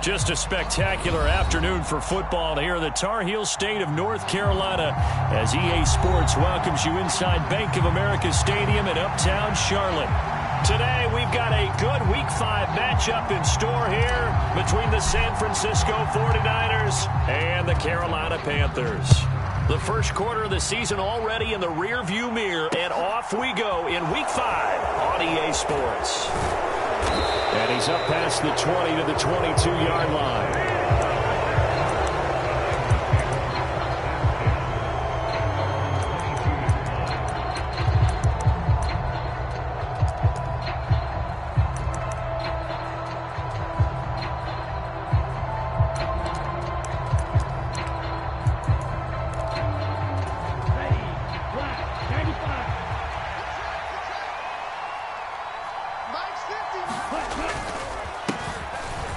Just a spectacular afternoon for football here in the Tar Heel state of North Carolina as EA Sports welcomes you inside Bank of America Stadium in uptown Charlotte. Today we've got a good Week 5 matchup in store here between the San Francisco 49ers and the Carolina Panthers. The first quarter of the season already in the rearview mirror, and off we go in Week 5 on EA Sports. And he's up past the 20 to the 22-yard line.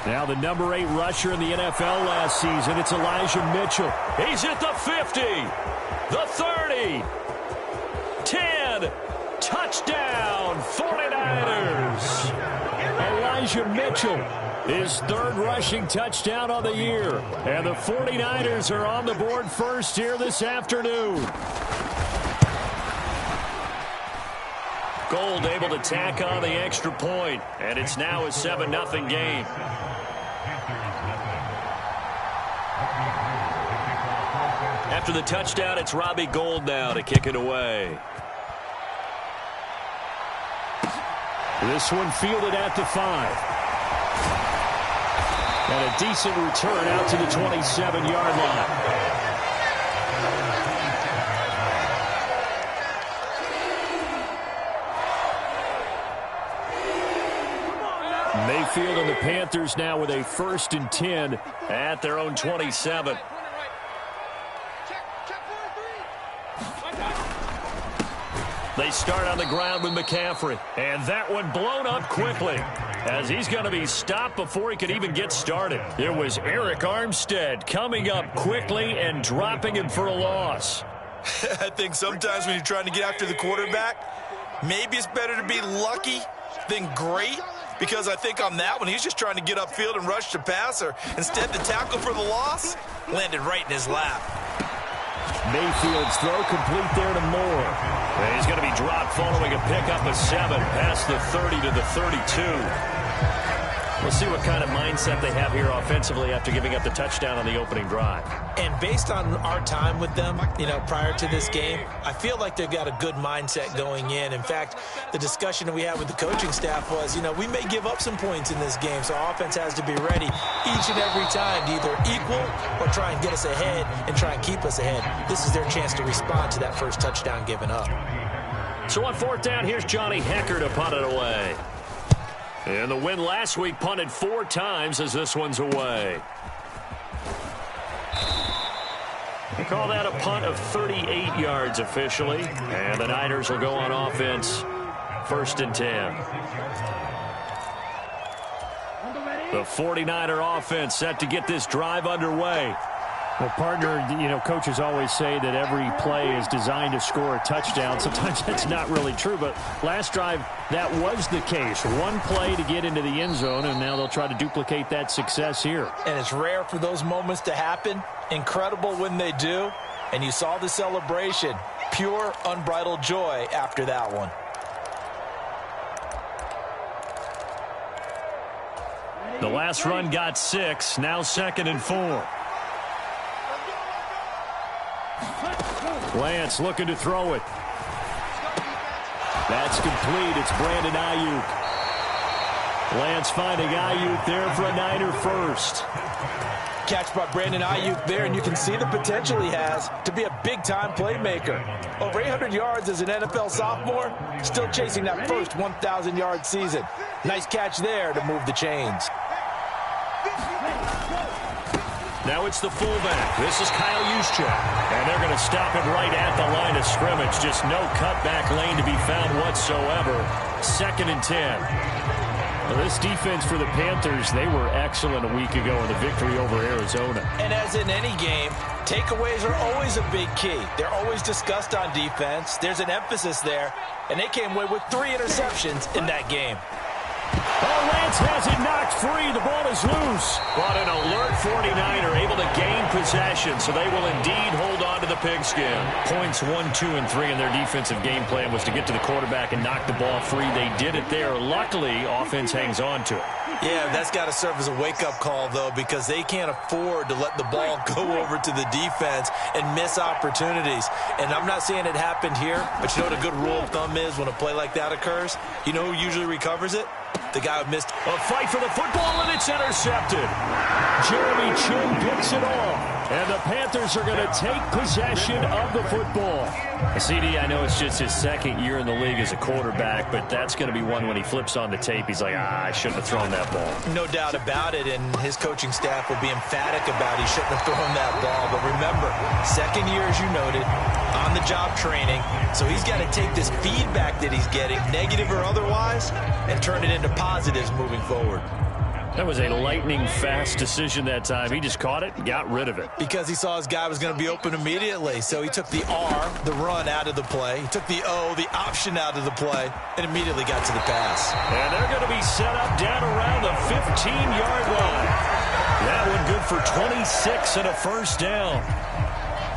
Now the number 8 rusher in the NFL last season, it's Elijah Mitchell. He's at the 50, the 30, 10, touchdown, 49ers. Elijah Mitchell, his third rushing touchdown on the year. And the 49ers are on the board first here this afternoon. Gold able to tack on the extra point, and it's now a 7-0 game. After the touchdown, it's Robbie Gould now to kick it away. This one fielded at the 5. And a decent return out to the 27-yard line. Mayfield and the Panthers now with a 1st and 10 at their own 27. They start on the ground with McCaffrey. And that one blown up quickly as he's going to be stopped before he could even get started. It was Eric Armstead coming up quickly and dropping him for a loss. I think sometimes when you're trying to get after the quarterback, maybe it's better to be lucky than great. Because I think on that one, he's just trying to get upfield and rush the passer. Instead, the tackle for the loss landed right in his lap. Mayfield's throw complete there to Moore. And he's going to be dropped following a pickup of 7 past the 30 to the 32. We'll see what kind of mindset they have here offensively after giving up the touchdown on the opening drive. And based on our time with them, prior to this game, I feel like they've got a good mindset going in. In fact, the discussion that we had with the coaching staff was, we may give up some points in this game, so our offense has to be ready each and every time to either equal or try and get us ahead and try and keep us ahead. This is their chance to respond to that first touchdown given up. So on 4th down, here's Johnny Hecker to punt it away. And the win last week punted 4 times as this one's away. They call that a punt of 38 yards officially. And the Niners will go on offense, 1st and 10. The 49er offense set to get this drive underway. Well, partner, coaches always say that every play is designed to score a touchdown. Sometimes that's not really true, but last drive, that was the case. One play to get into the end zone, and now they'll try to duplicate that success here. And it's rare for those moments to happen. Incredible when they do. And you saw the celebration. Pure, unbridled joy after that one. The last run got 6, now 2nd and 4. Lance looking to throw it. That's complete. It's Brandon Ayuk. Lance finding Ayuk there for a Niner first. Catch by Brandon Ayuk there, and you can see the potential he has to be a big-time playmaker. Over 800 yards as an NFL sophomore, still chasing that first 1,000-yard season. Nice catch there to move the chains. Now it's the fullback. This is Kyle Juszczyk. And they're going to stop him right at the line of scrimmage. Just no cutback lane to be found whatsoever. 2nd and 10. Well, this defense for the Panthers, they were excellent a week ago in the victory over Arizona. And as in any game, takeaways are always a big key. They're always discussed on defense. There's an emphasis there. And they came away with 3 interceptions in that game. Oh, Lance has it knocked free. The ball is loose. But an alert 49er able to gain possession, so they will indeed hold on to the pigskin. Points 1, 2, and 3 in their defensive game plan was to get to the quarterback and knock the ball free. They did it there. Luckily, offense hangs on to it. Yeah, that's got to serve as a wake-up call, though, because they can't afford to let the ball go over to the defense and miss opportunities. And I'm not saying it happened here, but you know what a good rule of thumb is when a play like that occurs? You know who usually recovers it? The guy who missed. A fight for the football, and it's intercepted. Jeremy Chin picks it off. And the Panthers are going to take possession of the football. CD, I know it's just his second year in the league as a quarterback, but that's going to be one when he flips on the tape. He's like, I shouldn't have thrown that ball. No doubt about it, and his coaching staff will be emphatic about he shouldn't have thrown that ball. But remember, second year, as you noted, on-the-job training, so he's got to take this feedback that he's getting, negative or otherwise, and turn it into positives moving forward. That was a lightning-fast decision that time. He just caught it and got rid of it. Because he saw his guy was going to be open immediately. So he took the R, the run, out of the play. He took the O, the option, out of the play, and immediately got to the pass. And they're going to be set up down around the 15-yard line. That one good for 26 and a first down.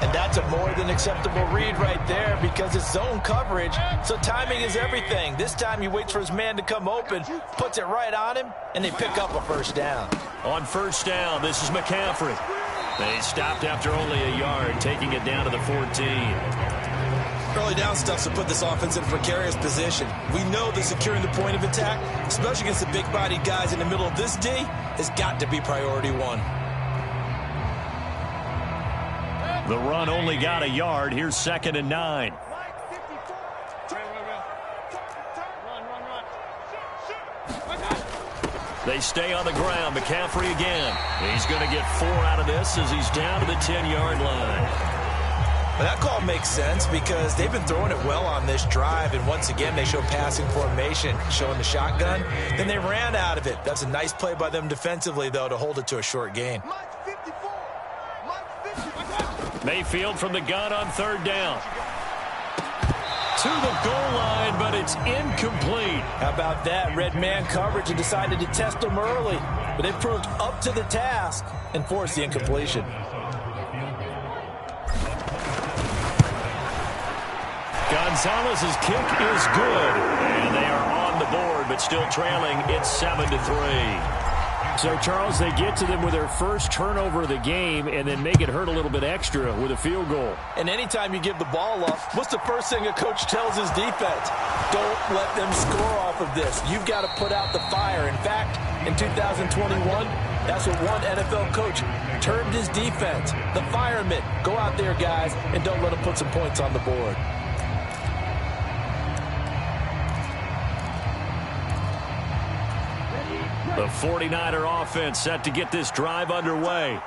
And that's a more than acceptable read right there because it's zone coverage, so timing is everything. This time he waits for his man to come open, puts it right on him, and they pick up a first down. On first down, this is McCaffrey. They stopped after only a yard, taking it down to the 14. Early down stuff to put this offense in a precarious position. We know that securing the point of attack, especially against the big-bodied guys in the middle of this D, has got to be priority one. The run only got a yard. Here's 2nd and 9. They stay on the ground. McCaffrey again. He's going to get 4 out of this as he's down to the 10-yard line. Well, that call makes sense because they've been throwing it well on this drive, and once again they show passing formation, showing the shotgun. Then they ran out of it. That's a nice play by them defensively, though, to hold it to a short gain. Mayfield from the gun on 3rd down. To the goal line, but it's incomplete. How about that? Red man coverage and decided to test them early. But they proved up to the task and forced the incompletion. Gonzalez's kick is good. And they are on the board, but still trailing. It's 7-3. So, Charles, they get to them with their first turnover of the game and then make it hurt a little bit extra with a field goal. And anytime you give the ball up, what's the first thing a coach tells his defense? Don't let them score off of this. You've got to put out the fire. In fact, in 2021, that's what one NFL coach termed his defense. The firemen. Go out there, guys, and don't let them put some points on the board. The 49er offense set to get this drive underway.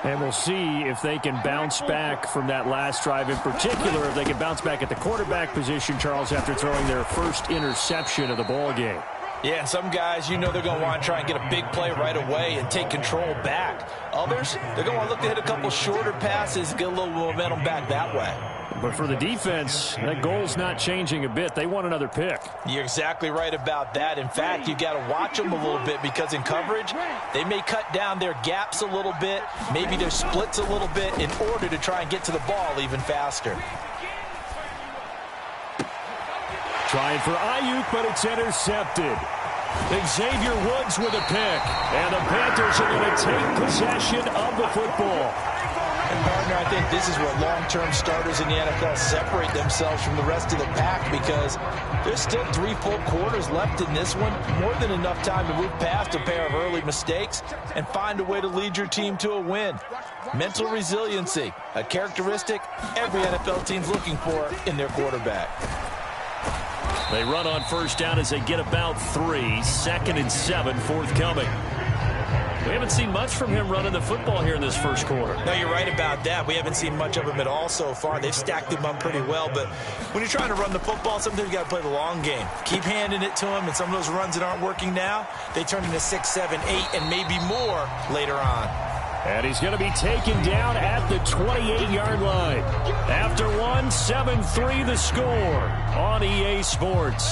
And we'll see if they can bounce back from that last drive, in particular, if they can bounce back at the quarterback position, Charles, after throwing their first interception of the ball game. Yeah, and some guys, you know they're going to want to try and get a big play right away and take control back. Others, they're going to want to look to hit a couple shorter passes and get a little momentum back that way. But for the defense, that goal's not changing a bit. They want another pick. You're exactly right about that. In fact, you've got to watch them a little bit because in coverage, they may cut down their gaps a little bit, maybe their splits a little bit in order to try and get to the ball even faster. Trying for Ayuk, but it's intercepted. Xavier Woods with a pick. And the Panthers are going to take possession of the football. And, partner, I think this is where long-term starters in the NFL separate themselves from the rest of the pack because there's still 3 full quarters left in this one. More than enough time to move past a pair of early mistakes and find a way to lead your team to a win. Mental resiliency, a characteristic every NFL team's looking for in their quarterback. They run on first down as they get about 3. 2nd and 7 forthcoming. We haven't seen much from him running the football here in this first quarter. No, you're right about that. We haven't seen much of him at all so far. They've stacked him up pretty well, but when you're trying to run the football, sometimes you got to play the long game. Keep handing it to him, and some of those runs that aren't working now, they turn into 6, 7, 8, and maybe more later on. And he's going to be taken down at the 28-yard line. After 1, 7-3 the score on EA Sports.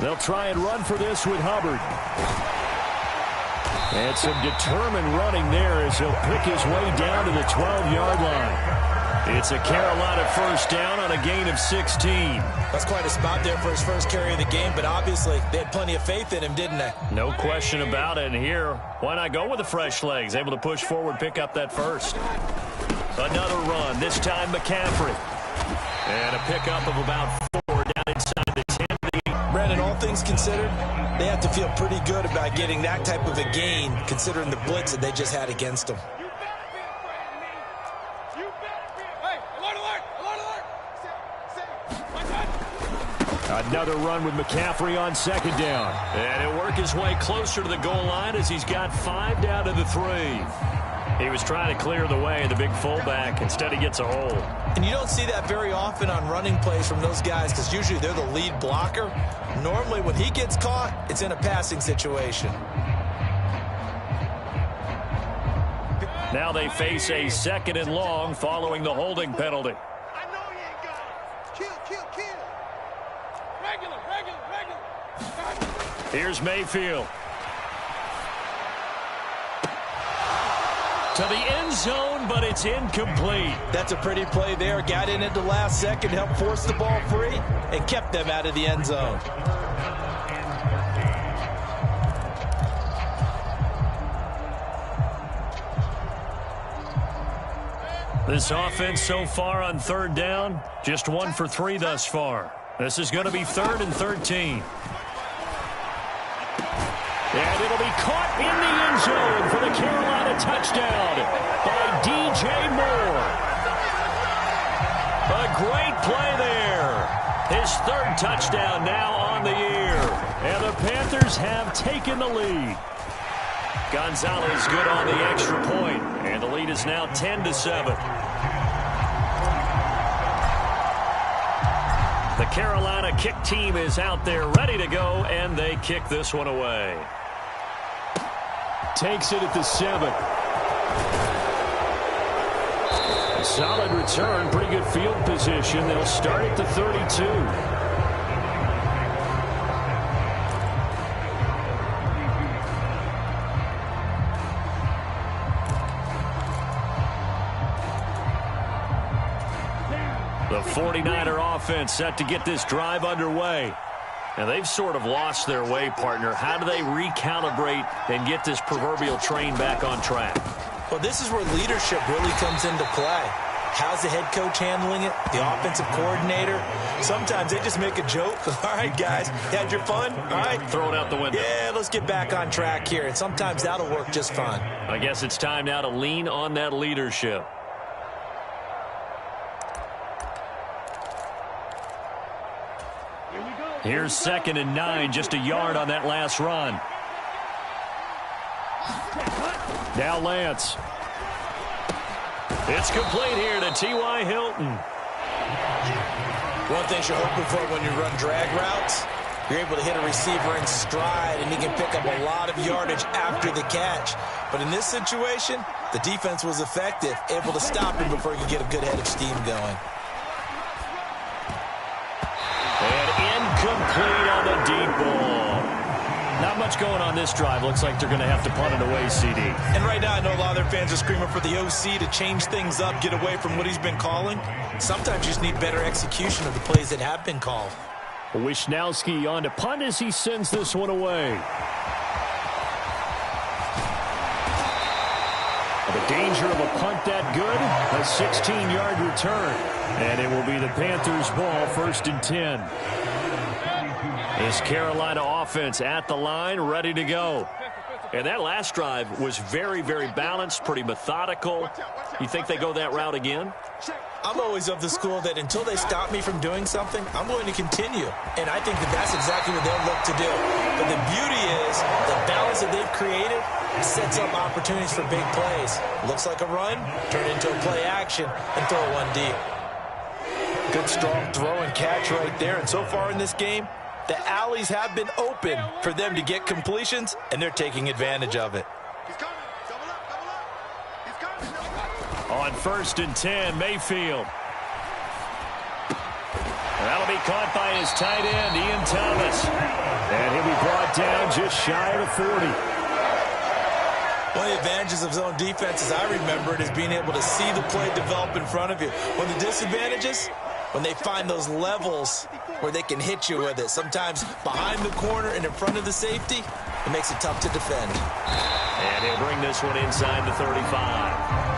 They'll try and run for this with Hubbard. And some determined running there as he'll pick his way down to the 12-yard line. It's a Carolina first down on a gain of 16. That's quite a spot there for his first carry of the game, but obviously they had plenty of faith in him, didn't they? No question about it. And here, why not go with the fresh legs? Able to push forward, pick up that first. Another run, this time McCaffrey. And a pickup of about 4 down inside the 10. Brandon, all things considered, they have to feel pretty good about getting that type of a gain, considering the blitz that they just had against them. Another run with McCaffrey on second down. And he'll work his way closer to the goal line as he's got 5 down to the 3. He was trying to clear the way, the big fullback. Instead, he gets a hole. And you don't see that very often on running plays from those guys because usually they're the lead blocker. Normally, when he gets caught, it's in a passing situation. Now they face a 2nd and long following the holding penalty. I know he ain't got it. Kill. Regular. Here's Mayfield. To the end zone, but it's incomplete. That's a pretty play there. Got in at the last second, helped force the ball free, and kept them out of the end zone. This offense so far on 3rd down, just 1 for 3 thus far. This is going to be 3rd and 13. And it'll be caught in the end zone for the Carolina touchdown by DJ Moore. A great play there. His 3rd touchdown now on the year. And the Panthers have taken the lead. Gonzalez good on the extra point, and the lead is now 10-7. The Carolina kick team is out there ready to go, and they kick this one away. Takes it at the 7. A solid return, pretty good field position. They'll start at the 32. The 49er offense set to get this drive underway. And they've sort of lost their way, partner. How do they recalibrate and get this proverbial train back on track? Well, this is where leadership really comes into play. How's the head coach handling it? The offensive coordinator? Sometimes they just make a joke. All right, guys, had your fun? All right. Throw it out the window. Yeah, let's get back on track here. And sometimes that'll work just fine. I guess it's time now to lean on that leadership. Here's 2nd and 9, just a yard on that last run. Now Lance. It's complete here to T.Y. Hilton. One thing you're hoping for when you run drag routes, you're able to hit a receiver in stride, and he can pick up a lot of yardage after the catch. But in this situation, the defense was effective, able to stop him before he could get a good head of steam going. Complete on the deep ball. Not much going on this drive. Looks like they're going to have to punt it away, CD. And right now I know a lot of their fans are screaming for the OC to change things up, get away from what he's been calling. Sometimes you just need better execution of the plays that have been called. Wisnowski on to punt as he sends this one away. The danger of a punt that good, a 16-yard return. And it will be the Panthers' ball, 1st and 10. This Carolina offense at the line, ready to go. And that last drive was very, very balanced, pretty methodical. You think they go that route again? I'm always of the school that until they stop me from doing something, I'm going to continue. And I think that that's exactly what they'll look to do. But the beauty is the balance that they've created sets up opportunities for big plays. Looks like a run, turn into a play action, and throw one deep. Good, strong throw and catch right there. And so far in this game, the alleys have been open for them to get completions, and they're taking advantage of it. On 1st and 10, Mayfield. That'll be caught by his tight end, Ian Thomas. And he'll be brought down just shy of the 40. One of the advantages of zone defense, as I remember it, is being able to see the play develop in front of you. One of the disadvantages, when they find those levels where they can hit you with it. Sometimes behind the corner and in front of the safety, it makes it tough to defend. And he'll bring this one inside the 35.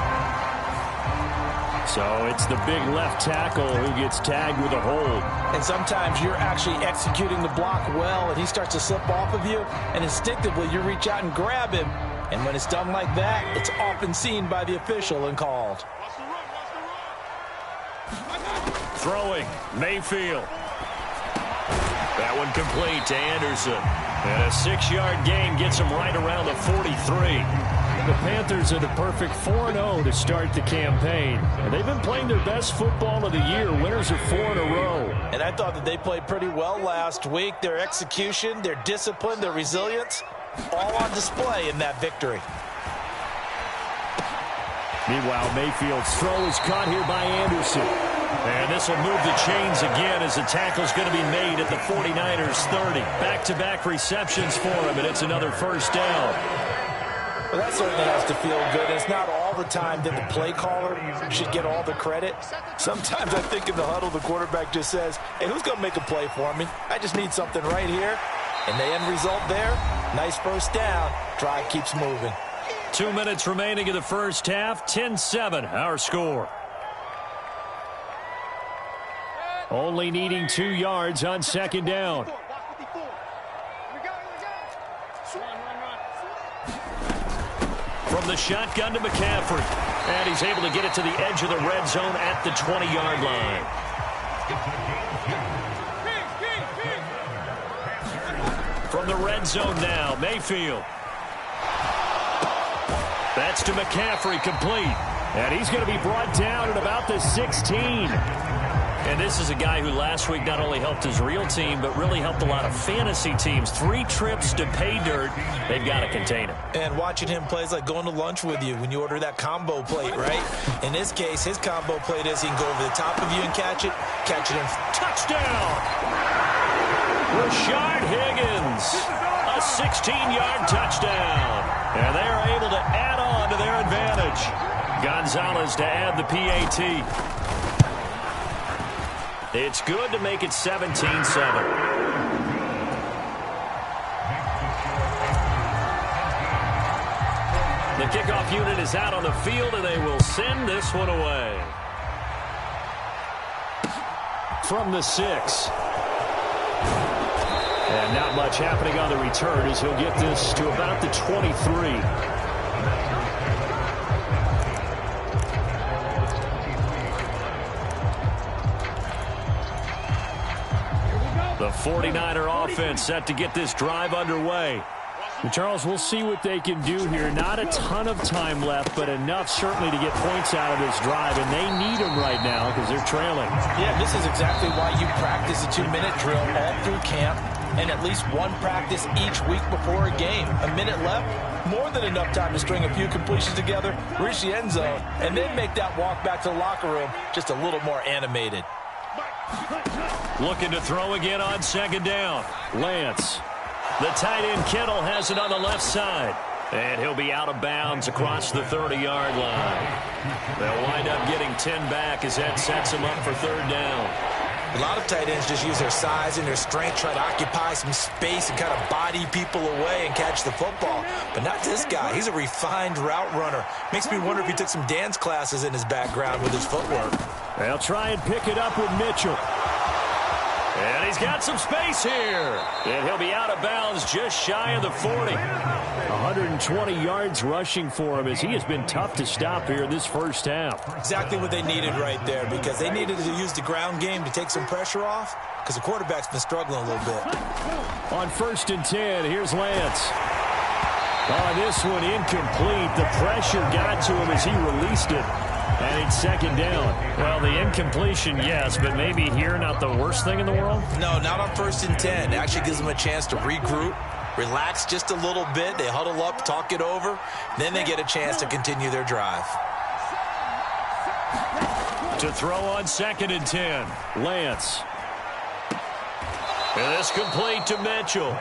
So it's the big left tackle who gets tagged with a hold. And sometimes you're actually executing the block well, and he starts to slip off of you, and instinctively you reach out and grab him. And when it's done like that, it's often seen by the official and called. Throwing, Mayfield. That one complete to Anderson. And a 6-yard gain gets him right around the 43. The Panthers are the perfect 4-0 to start the campaign. And they've been playing their best football of the year. Winners of 4 in a row. And I thought that they played pretty well last week. Their execution, their discipline, their resilience, all on display in that victory. Meanwhile, Mayfield's throw is caught here by Anderson. And this will move the chains again as the tackle's going to be made at the 49ers 30. Back-to-back receptions for him, and it's another first down. Well, that certainly has to feel good. It's not all the time that the play caller should get all the credit. Sometimes I think in the huddle, the quarterback just says, hey, who's going to make a play for me? I just need something right here. And the end result there, nice first down. Drive keeps moving. 2 minutes remaining in the first half. 10-7, our score. Only needing 2 yards on second down. From the shotgun to McCaffrey. And he's able to get it to the edge of the red zone at the 20-yard line. From the red zone now, Mayfield. That's to McCaffrey, complete. And he's going to be brought down at about the 16. And this is a guy who last week not only helped his real team, but really helped a lot of fantasy teams. 3 trips to pay dirt. They've got to contain him. And watching him play is like going to lunch with you when you order that combo plate, right? In this case, his combo plate is he can go over the top of you and catch it in. Touchdown! Rashard Higgins. A 16-yard touchdown. And they are able to add on to their advantage. Gonzalez to add the PAT. It's good to make it 17-7. The kickoff unit is out on the field, and they will send this one away. From the 6. And not much happening on the return as he'll get this to about the 23. The 49er offense set to get this drive underway. And Charles, we'll see what they can do here. Not a ton of time left, but enough certainly to get points out of this drive, and they need them right now because they're trailing. Yeah, this is exactly why you practice a 2-minute drill all through camp and at least one practice each week before a game. A minute left, more than enough time to string a few completions together, reach the end zone, and then make that walk back to the locker room just a little more animated. Looking to throw again on second down. Lance. The tight end Kittle has it on the left side. And he'll be out of bounds across the 30-yard line. They'll wind up getting 10 back as that sets them up for third down. A lot of tight ends just use their size and their strength, try to occupy some space and kind of body people away and catch the football. But not this guy. He's a refined route runner. Makes me wonder if he took some dance classes in his background with his footwork. They'll try and pick it up with Mitchell. And he's got some space here. And he'll be out of bounds just shy of the 40. 120 yards rushing for him as he has been tough to stop here in this first half. Exactly what they needed right there, because they needed to use the ground game to take some pressure off because the quarterback's been struggling a little bit. On 1st and 10, here's Lance. Oh, this one incomplete. The pressure got to him as he released it. And it's second down. Well, the incompletion, yes, but maybe here not the worst thing in the world? No, not on 1st and 10. It actually gives them a chance to regroup, relax just a little bit. They huddle up, talk it over. Then they get a chance to continue their drive. To throw on 2nd and 10, Lance. And this complete to Mitchell.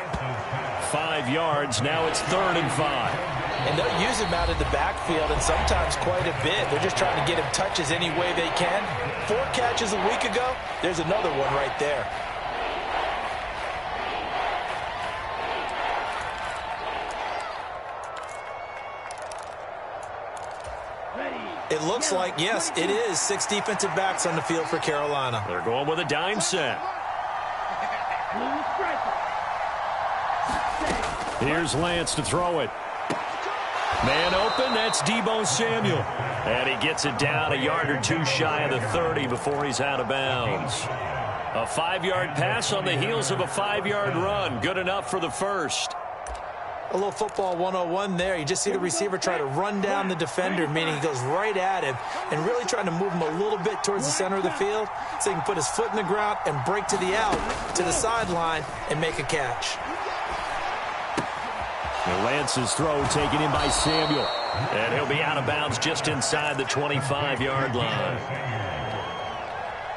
5 yards. Now it's 3rd and 5. And they'll use him out in the backfield, and sometimes quite a bit. They're just trying to get him touches any way they can. 4 catches a week ago. There's another one right there. It looks like, yes, it is 6 defensive backs on the field for Carolina. They're going with a dime set. Here's Lance to throw it. Man open, that's Deebo Samuel. And he gets it down a yard or 2 shy of the 30 before he's out of bounds. A 5-yard pass on the heels of a 5-yard run. Good enough for the first. A little football 101 there. You just see the receiver try to run down the defender, meaning he goes right at him and really trying to move him a little bit towards the center of the field so he can put his foot in the ground and break to the out, to the sideline, and make a catch. Lance's throw taken in by Samuel. And he'll be out of bounds just inside the 25-yard line.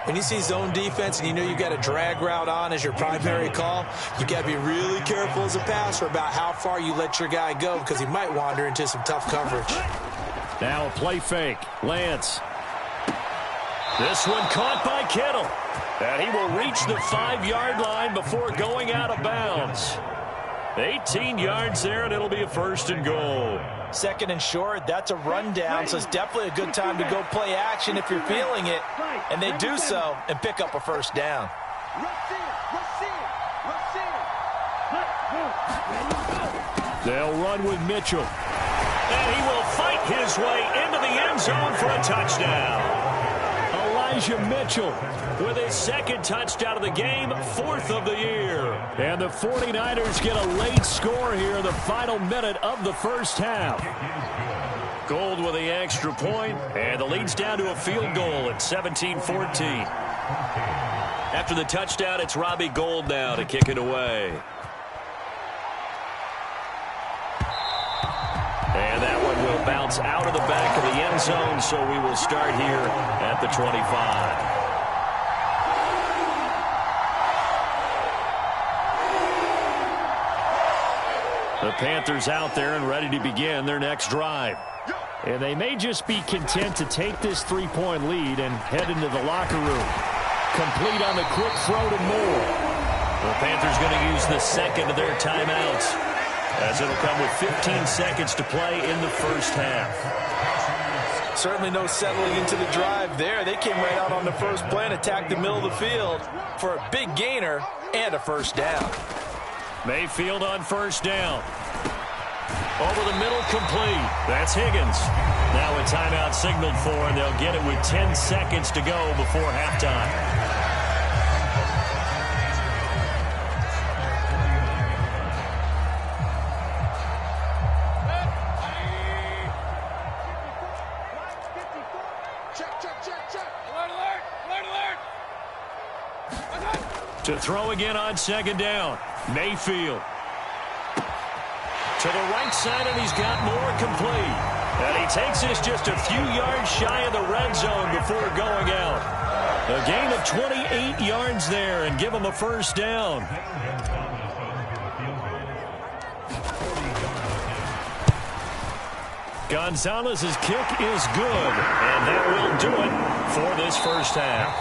When you see zone defense and you know you've got a drag route on as your primary call, you got to be really careful as a passer about how far you let your guy go because he might wander into some tough coverage. Now a play fake. Lance. This one caught by Kittle. And he will reach the 5-yard line before going out of bounds. 18 yards there, and it'll be a 1st and goal. 2nd and short, that's a rundown, so it's definitely a good time to go play action if you're feeling it. And they do so and pick up a 1st down. They'll run with Mitchell. And he will fight his way into the end zone for a touchdown. Elijah Mitchell with his 2nd touchdown of the game, 4th of the year. And the 49ers get a late score here in the final minute of the first half. Gold with the extra point, and the lead's down to a field goal at 17-14. After the touchdown, it's Robbie Gould now to kick it away. And that one will bounce out of the back of the end zone, so we will start here at the 25. The Panthers out there and ready to begin their next drive. And they may just be content to take this 3-point lead and head into the locker room. Complete on the quick throw to Moore. The Panthers going to use the 2nd of their timeouts, as it'll come with 15 seconds to play in the first half. Certainly no settling into the drive there. They came right out on the first play and attacked the middle of the field for a big gainer and a 1st down. Mayfield on 1st down. Over the middle, complete. That's Higgins. Now a timeout signaled for, and they'll get it with 10 seconds to go before halftime. To throw again on 2nd down. Mayfield. To the right side, and he's got Moore complete. And he takes this just a few yards shy of the red zone before going out. A gain of 28 yards there, and give him a 1st down. Gonzalez's kick is good, and that will do it for this first half.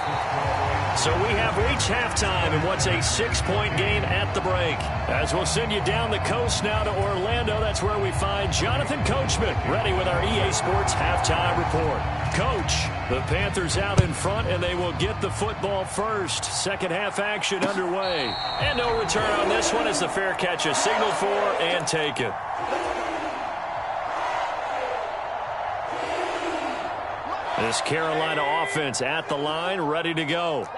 So we have reached halftime in what's a 6-point game at the break. As we'll send you down the coast now to Orlando, that's where we find Jonathan Coachman ready with our EA Sports halftime report. Coach, the Panthers out in front, and they will get the football first. Second half action underway. And no return on this one as the fair catch is signaled for and taken. This Carolina offense at the line, ready to go.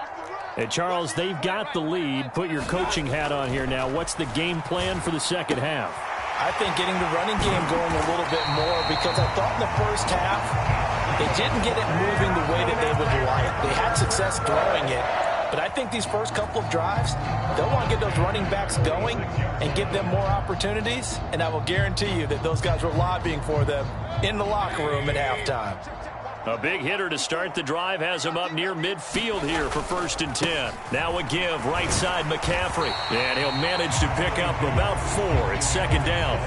And Charles, they've got the lead. Put your coaching hat on here now. What's the game plan for the second half? I think getting the running game going a little bit more, because I thought in the first half they didn't get it moving the way that they would like. They had success throwing it, but I think these first couple of drives, they'll want to get those running backs going and give them more opportunities, and I will guarantee you that those guys were lobbying for them in the locker room at halftime. A big hitter to start the drive has him up near midfield here for 1st and 10. Now a give, right side McCaffrey. And he'll manage to pick up about 4. It's 2nd down.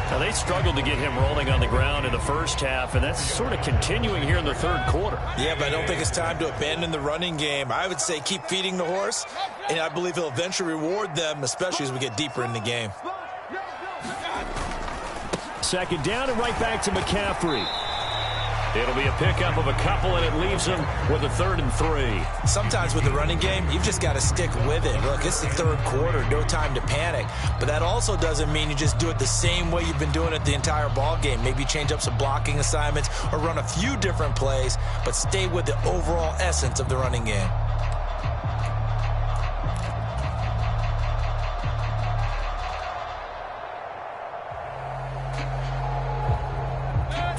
Now, they struggled to get him rolling on the ground in the first half, and that's sort of continuing here in the 3rd quarter. Yeah, but I don't think it's time to abandon the running game. I would say keep feeding the horse, and I believe he'll eventually reward them, especially as we get deeper in the game. 2nd down and right back to McCaffrey. It'll be a pickup of a couple, and it leaves him with a 3rd and 3. Sometimes with the running game, you've just got to stick with it. Look, it's the 3rd quarter, no time to panic. But that also doesn't mean you just do it the same way you've been doing it the entire ball game. Maybe change up some blocking assignments or run a few different plays, but stay with the overall essence of the running game.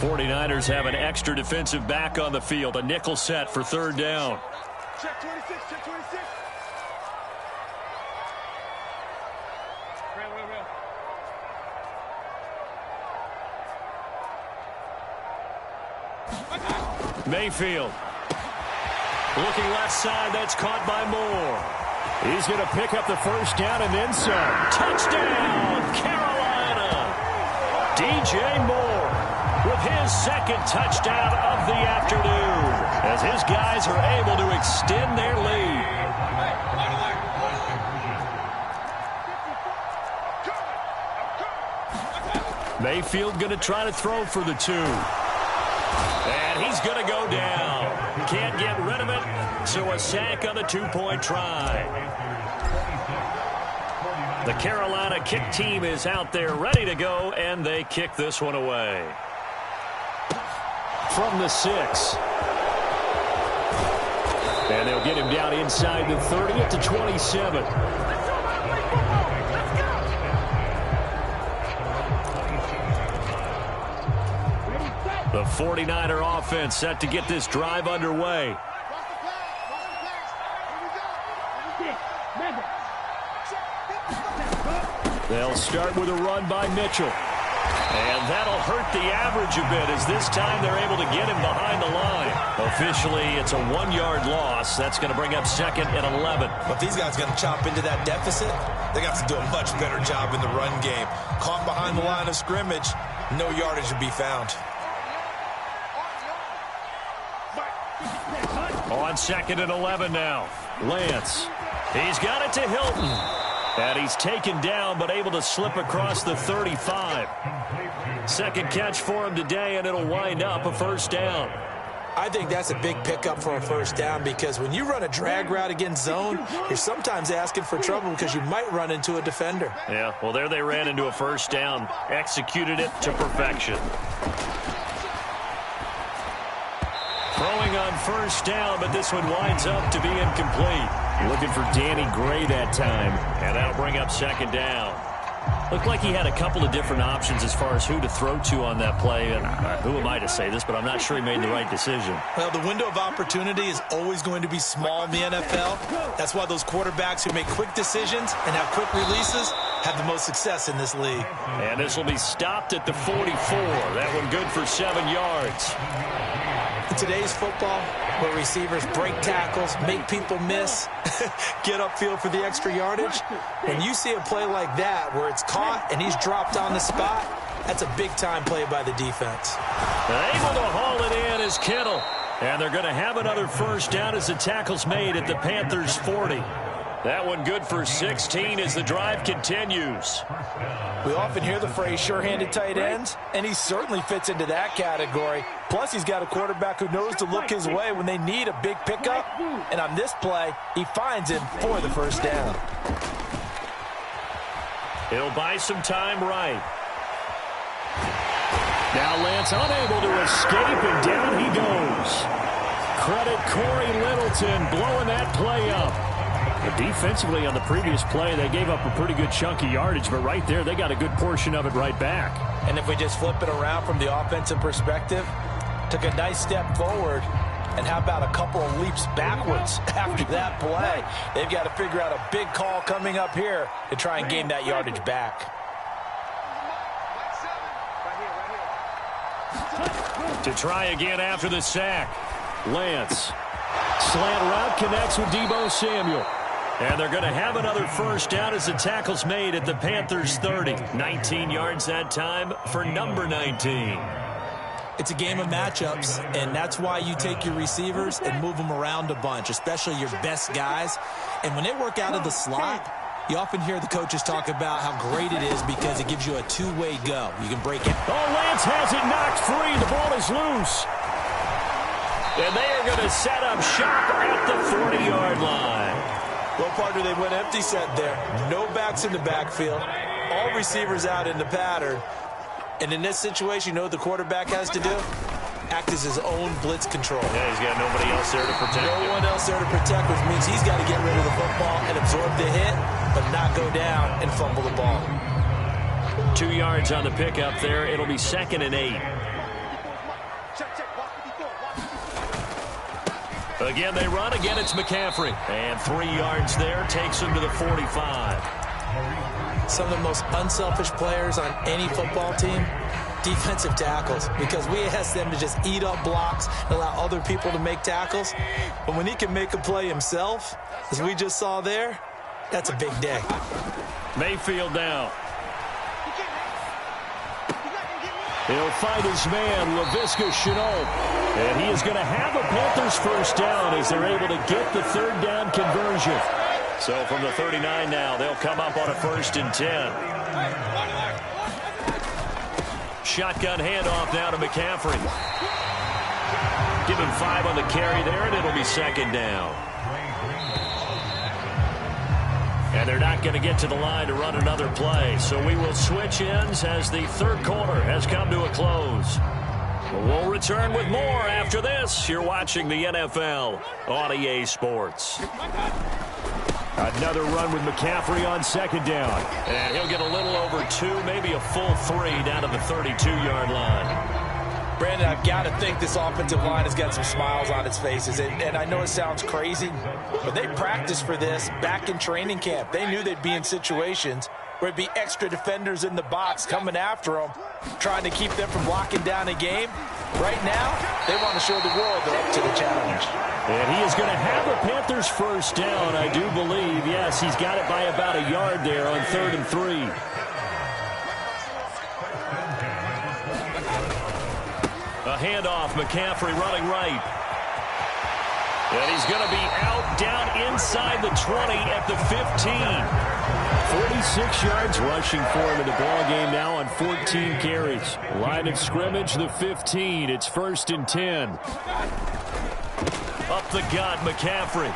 49ers have an extra defensive back on the field. A nickel set for 3rd down. Check 26, check 26. Mayfield. Looking left side. That's caught by Moore. He's going to pick up the 1st down and then some. Touchdown, Carolina. DJ Moore with his 2nd touchdown of the afternoon as his guys are able to extend their lead. Mayfield going to try to throw for the 2. And he's going to go down. Can't get rid of it, so a sack on the 2-point try. The Carolina kick team is out there ready to go, and they kick this one away. From the 6. And they'll get him down inside the 30 at the 27. The 49er offense set to get this drive underway. They'll start with a run by Mitchell. And that'll hurt the average a bit as this time they're able to get him behind the line. Officially, it's a 1-yard loss. That's going to bring up 2nd and 11. But these guys are going to chop into that deficit. They're going to have to do a much better job in the run game. Caught behind the line of scrimmage, no yardage to be found. On 2nd and 11 now. Lance. He's got it to Hilton. And he's taken down but able to slip across the 35. 2nd catch for him today, and it'll wind up a 1st down. I think that's a big pickup for a 1st down because when you run a drag route against zone, you're sometimes asking for trouble because you might run into a defender. Yeah, well, there they ran into a 1st down. Executed it to perfection. Throwing on 1st down, but this one winds up to be incomplete. Looking for Danny Gray that time, and that'll bring up 2nd down. Looked like he had a couple of different options as far as who to throw to on that play, and who am I to say this, but I'm not sure he made the right decision. Well, the window of opportunity is always going to be small in the NFL. That's why those quarterbacks who make quick decisions and have quick releases have the most success in this league. And this will be stopped at the 44. That one good for 7 yards. In today's football, where receivers break tackles, make people miss, get upfield for the extra yardage, when you see a play like that where it's caught and he's dropped on the spot, that's a big-time play by the defense. Able to haul it in is Kittle. And they're going to have another 1st down as the tackle's made at the Panthers' 40. That one good for 16 as the drive continues. We often hear the phrase sure-handed tight ends, and he certainly fits into that category. Plus, he's got a quarterback who knows to look his way when they need a big pickup. And on this play, he finds him for the 1st down. He'll buy some time right. Now Lance unable to escape, and down he goes. Credit Corey Littleton blowing that play up. But defensively on the previous play, they gave up a pretty good chunk of yardage, but right there, they got a good portion of it right back. And if we just flip it around from the offensive perspective, took a nice step forward, and how about a couple of leaps backwards after that play? They've got to figure out a big call coming up here to try and gain that yardage back. To try again after the sack. Lance. Slant route connects with Deebo Samuel. And they're going to have another first down as the tackle's made at the Panthers 30. 19 yards that time for number 19. It's a game of matchups, and that's why you take your receivers and move them around a bunch, especially your best guys. And when they work out of the slot, you often hear the coaches talk about how great it is because it gives you a two-way go. You can break it. Oh, Lance has it knocked free. The ball is loose. And they are going to set up shop at the 40-yard line. Well, partner, they went empty set there. No backs in the backfield. All receivers out in the pattern. And in this situation, you know what the quarterback has to do? Act as his own blitz control. Yeah, he's got nobody else there to protect him. No one else there to protect, which means he's got to get rid of the football and absorb the hit, but not go down and fumble the ball. 2 yards on the pickup there. It'll be 2nd and 8. Again, they run. Again, it's McCaffrey. And 3 yards there takes him to the 45. Some of the most unselfish players on any football team, defensive tackles, because we ask them to just eat up blocks and allow other people to make tackles. But when he can make a play himself, as we just saw there, that's a big day. Mayfield now. He'll find his man, Laviska Shenault. And he is going to have a Panthers first down as they're able to get the third down conversion. So from the 39 now, they'll come up on a 1st and 10. Shotgun handoff now to McCaffrey. Give him 5 on the carry there, and it'll be 2nd down. And they're not going to get to the line to run another play. So we will switch ends as the third quarter has come to a close. We'll return with more after this. You're watching the NFL on EA Sports. Another run with McCaffrey on 2nd down. And he'll get a little over 2, maybe a full 3 down to the 32-yard line. Brandon, I've got to think this offensive line has got some smiles on its faces. And I know it sounds crazy, but they practiced for this back in training camp. They knew they'd be in situations where it'd be extra defenders in the box coming after them, trying to keep them from locking down a game. Right now, they want to show the world they're up to the challenge. And he is going to have a Panthers first down, I do believe. Yes, he's got it by about a yard there on 3rd and 3. A handoff, McCaffrey running right. And he's going to be out down inside the 20 at the 15. 46 yards rushing for him in the ball game now on 14 carries. Line of scrimmage, the 15. It's 1st and 10. Up the gut, McCaffrey.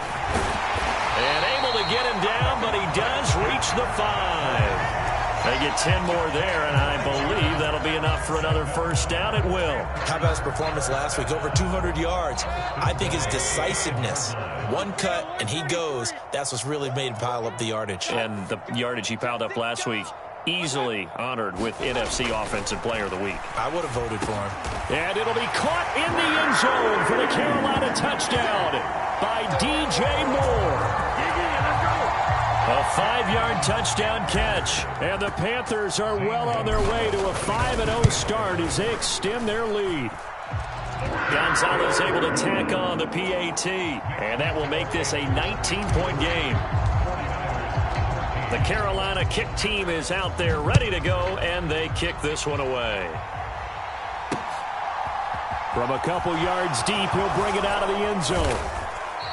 And able to get him down, but he does reach the 5. They get 10 more there, and I believe that'll be enough for another first down. It will. How about his performance last week? Over 200 yards. I think his decisiveness. One cut, and he goes. That's what's really made him pile up the yardage. And the yardage he piled up last week, easily honored with NFC Offensive Player of the Week. I would have voted for him. And it'll be caught in the end zone for the Carolina touchdown by DJ Moore. A 5-yard touchdown catch. And the Panthers are well on their way to a 5-0 start as they extend their lead. Gonzalez able to tack on the PAT. And that will make this a 19-point game. The Carolina kick team is out there ready to go, and they kick this one away. From a couple yards deep, he'll bring it out of the end zone.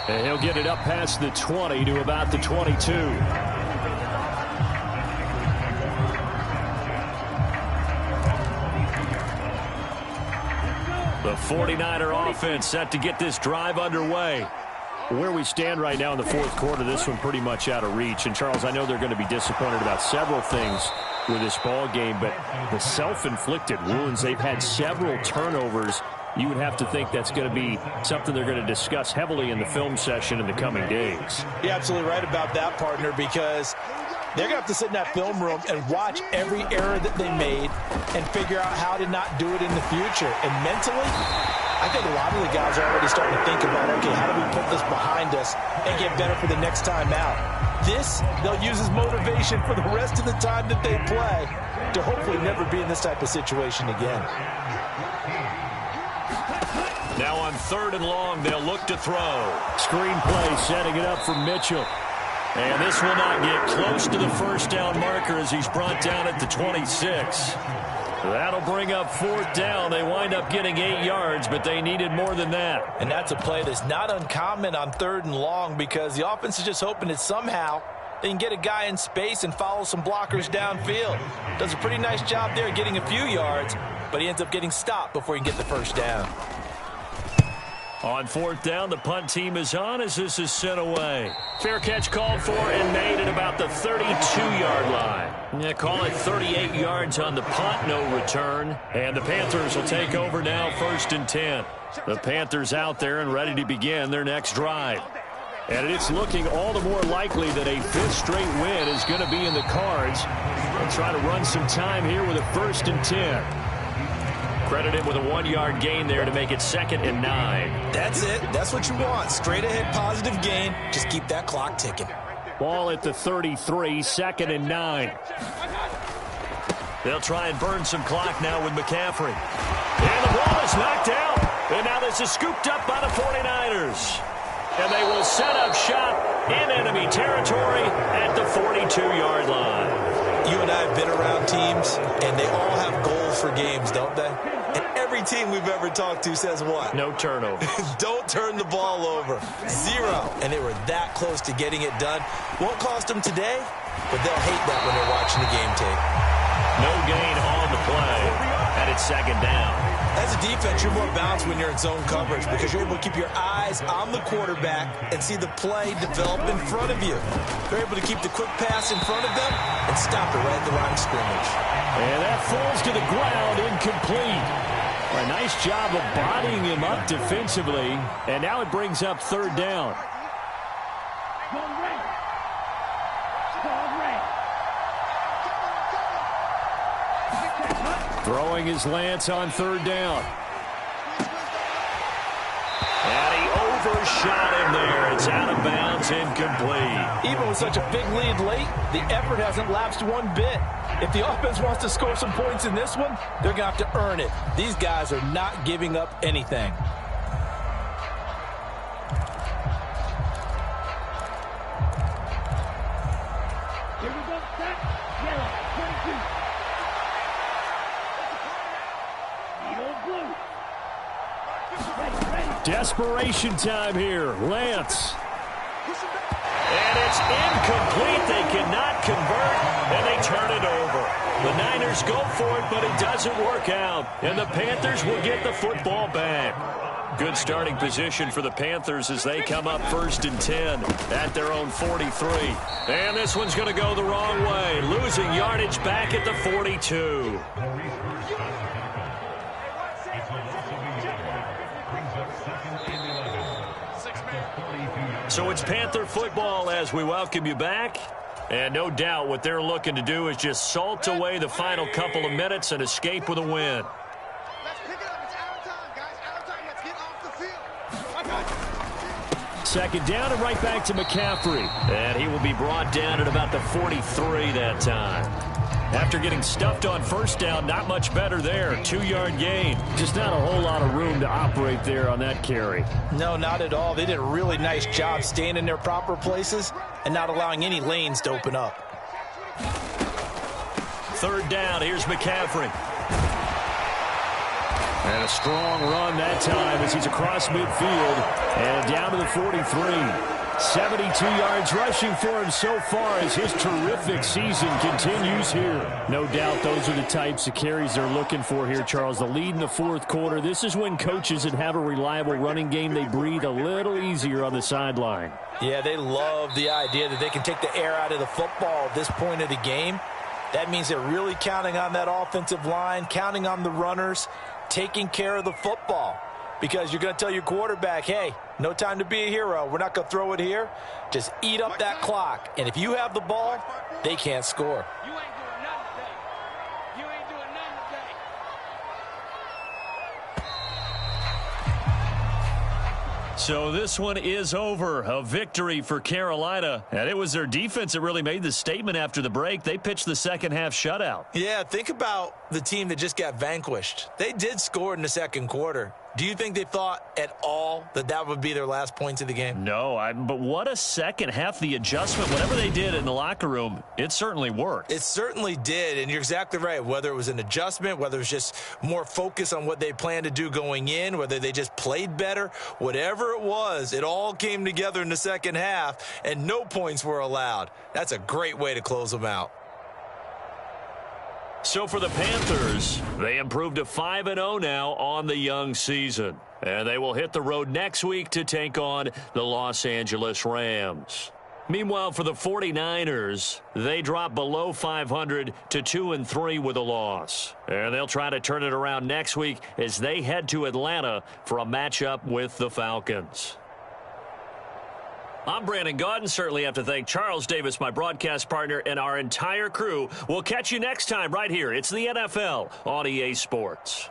And he'll get it up past the 20 to about the 22. The 49er offense set to get this drive underway. Where we stand right now in the fourth quarter, this one pretty much out of reach. And, Charles, I know they're going to be disappointed about several things with this ball game, but the self-inflicted wounds, they've had several turnovers. You would have to think that's going to be something they're going to discuss heavily in the film session in the coming days. You're absolutely right about that, partner, because they're going to have to sit in that film room and watch every error that they made and figure out how to not do it in the future. And mentally, I think a lot of the guys are already starting to think about, okay, how do we put this behind us and get better for the next time out? This, they'll use as motivation for the rest of the time that they play. to hopefully never be in this type of situation again. Now on 3rd and long, they'll look to throw. Screen play setting it up for Mitchell. And this will not get close to the first down marker as he's brought down at the 26. That'll bring up 4th down. They wind up getting 8 yards, but they needed more than that. And that's a play that's not uncommon on 3rd and long because the offense is just hoping that somehow they can get a guy in space and follow some blockers downfield. Does a pretty nice job there getting a few yards, but he ends up getting stopped before he can get the first down. On 4th down, the punt team is on as this is sent away. Fair catch called for and made at about the 32-yard line. Yeah, call it 38 yards on the punt, no return. And the Panthers will take over now, 1st and 10. The Panthers out there and ready to begin their next drive. And it's looking all the more likely that a 5th straight win is going to be in the cards. They'll try to run some time here with a 1st and 10. Credited with a 1-yard gain there to make it 2nd and 9. That's it. That's what you want. Straight ahead positive gain. Just keep that clock ticking. Ball at the 33, 2nd and 9. They'll try and burn some clock now with McCaffrey. And the ball is knocked out. And now this is scooped up by the 49ers. And they will set up shop in enemy territory at the 42-yard line. You and I have been around teams, and they all have goals for games, don't they? And every team we've ever talked to says what? No turnover. Don't turn the ball over. 0. And they were that close to getting it done. Won't cost them today, but they'll hate that when they're watching the game tape. No gain on the play, and it's 2nd down. As a defense, you're more balanced when you're in zone coverage because you're able to keep your eyes on the quarterback and see the play develop in front of you. They're able to keep the quick pass in front of them and stop it right at the line of scrimmage. And that falls to the ground, incomplete. A nice job of bodying him up defensively, and now it brings up 3rd down. Throwing his Lance on 3rd down. And he overshot him there. It's out of bounds, incomplete. Even with such a big lead late, the effort hasn't lapsed one bit. If the offense wants to score some points in this one, they're going to have to earn it. These guys are not giving up anything. Here we go, set, yellow, 22. Desperation time here. Lance. And it's incomplete. They cannot convert, and they turn it over. The Niners go for it, but it doesn't work out. And the Panthers will get the football back. Good starting position for the Panthers as they come up 1st and 10 at their own 43. And this one's going to go the wrong way. Losing yardage back at the 42. So it's Panther football as we welcome you back. And no doubt what they're looking to do is just salt away the final couple of minutes and escape with a win. Let's pick it up. It's out of time, guys. Out of time. Let's get off the field. 2nd down and right back to McCaffrey. And he will be brought down at about the 43 that time. After getting stuffed on 1st down, not much better there. 2-yard gain. Just not a whole lot of room to operate there on that carry. No, not at all. They did a really nice job staying in their proper places and not allowing any lanes to open up. 3rd down. Here's McCaffrey. And a strong run that time as he's across midfield and down to the 43. 72 yards rushing for him so far as his terrific season continues here. No doubt those are the types of carries they're looking for here, Charles. The lead in the 4th quarter. This is when coaches that have a reliable running game, they breathe a little easier on the sideline. Yeah, they love the idea that they can take the air out of the football at this point of the game. That means they're really counting on that offensive line, counting on the runners, taking care of the football. Because you're going to tell your quarterback, hey, no time to be a hero. We're not going to throw it here. Just eat up that clock. And if you have the ball, they can't score. You ain't doing nothing today. You ain't doing nothing today. So this one is over. A victory for Carolina. And it was their defense that really made the statement after the break. They pitched the second half shutout. Yeah, think about the team that just got vanquished. They did score in the second quarter. Do you think they thought at all that that would be their last points of the game? No, but what a second half. The adjustment, whatever they did in the locker room, it certainly worked. It certainly did, and you're exactly right. Whether it was an adjustment, whether it was just more focus on what they planned to do going in, whether they just played better, whatever it was, it all came together in the second half, and no points were allowed. That's a great way to close them out. So for the Panthers, they improved to 5-0 now on the young season. And they will hit the road next week to take on the Los Angeles Rams. Meanwhile, for the 49ers, they drop below 500 to 2-3 with a loss. And they'll try to turn it around next week as they head to Atlanta for a matchup with the Falcons. I'm Brandon Gaudin. Certainly have to thank Charles Davis, my broadcast partner, and our entire crew. We'll catch you next time right here. It's the NFL on EA Sports.